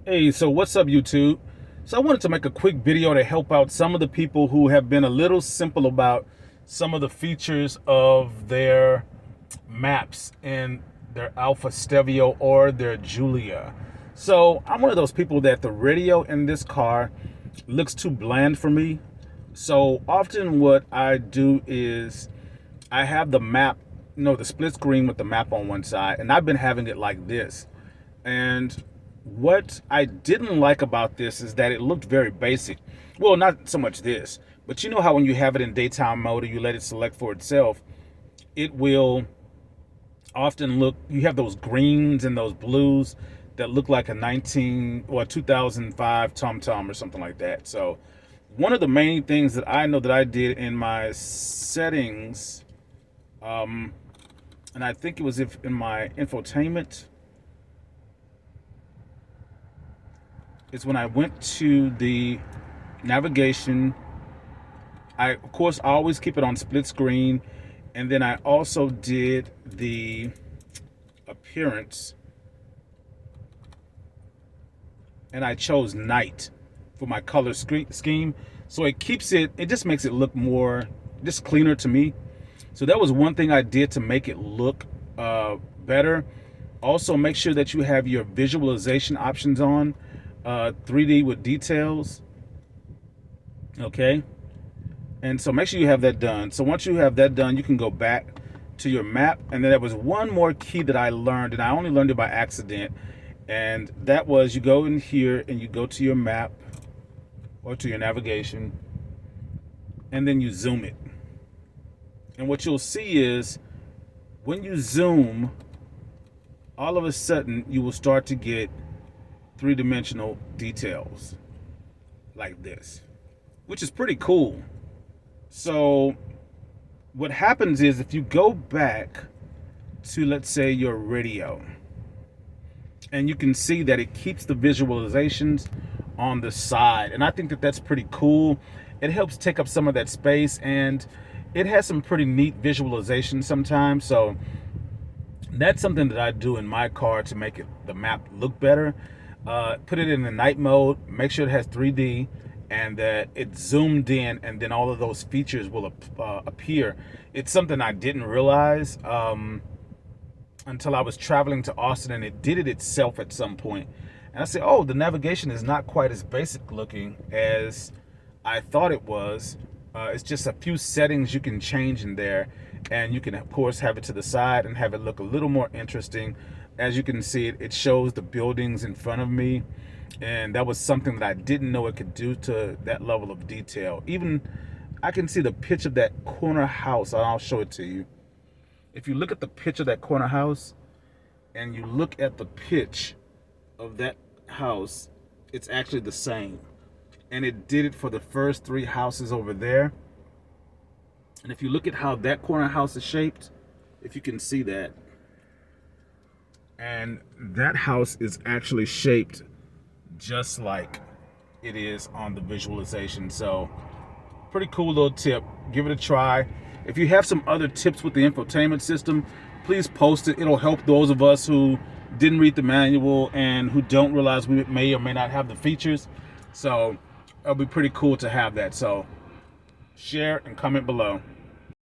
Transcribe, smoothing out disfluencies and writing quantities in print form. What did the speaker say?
Hey, so what's up, YouTube? So I wanted to make a quick video to help out some of the people who have been a little simple about some of the features of their maps in their Alfa Stelvio or their Giulia. So I'm one of those people that the radio in this car looks too bland for me. So often what I do is I have the map, the split screen with the map on one side, and I've been having it like this. And what I didn't like about this is that it looked very basic. Well, not so much this, but you know how when you have it in daytime mode or you let it select for itself, it will often look, you have those greens and those blues that look like a 2005 TomTom or something like that. So one of the main things that I know that I did in my settings, and I think it was in my infotainment, is when I went to the navigation. Of course, I always keep it on split screen. And then I also did the appearance. And I chose night for my color scheme. So it just makes it look more, just cleaner to me. So that was one thing I did to make it look better. Also, make sure that you have your visualization options on. 3D with details. Okay. And so make sure you have that done. So once you have that done, you can go back to your map. And then there was one more key that I learned, and I only learned it by accident. And that was, you go in here and you go to your map or to your navigation, and then you zoom it. And what you'll see is when you zoom, all of a sudden you will start to get three-dimensional details like this, which is pretty cool. So what happens is if you go back to, let's say, your radio, and you can see that it keeps the visualizations on the side, and I think that that's pretty cool. It helps take up some of that space, and it has some pretty neat visualization sometimes. So that's something that I do in my car to make the map look better. Put it in the night mode, make sure it has 3D, and that it's zoomed in, and then all of those features will appear. It's something I didn't realize until I was traveling to Austin, and it did it itself at some point. And I said, oh, the navigation is not quite as basic looking as I thought it was. It's just a few settings you can change in there, and you can, of course, have it to the side and have it look a little more interesting. As you can see, it shows the buildings in front of me, and that was something that I didn't know it could do to that level of detail. Even I can see the pitch of that corner house. I'll show it to you. If you look at the pitch of that corner house and you look at the pitch of that house, it's actually the same. And it did it for the first three houses over there. And if you look at how that corner house is shaped, if you can see that, and that house is actually shaped just like it is on the visualization. So pretty cool little tip. Give it a try. If you have some other tips with the infotainment system, please post it. It'll help those of us who didn't read the manual and who don't realize we may or may not have the features. So it'll be pretty cool to have that. So share and comment below.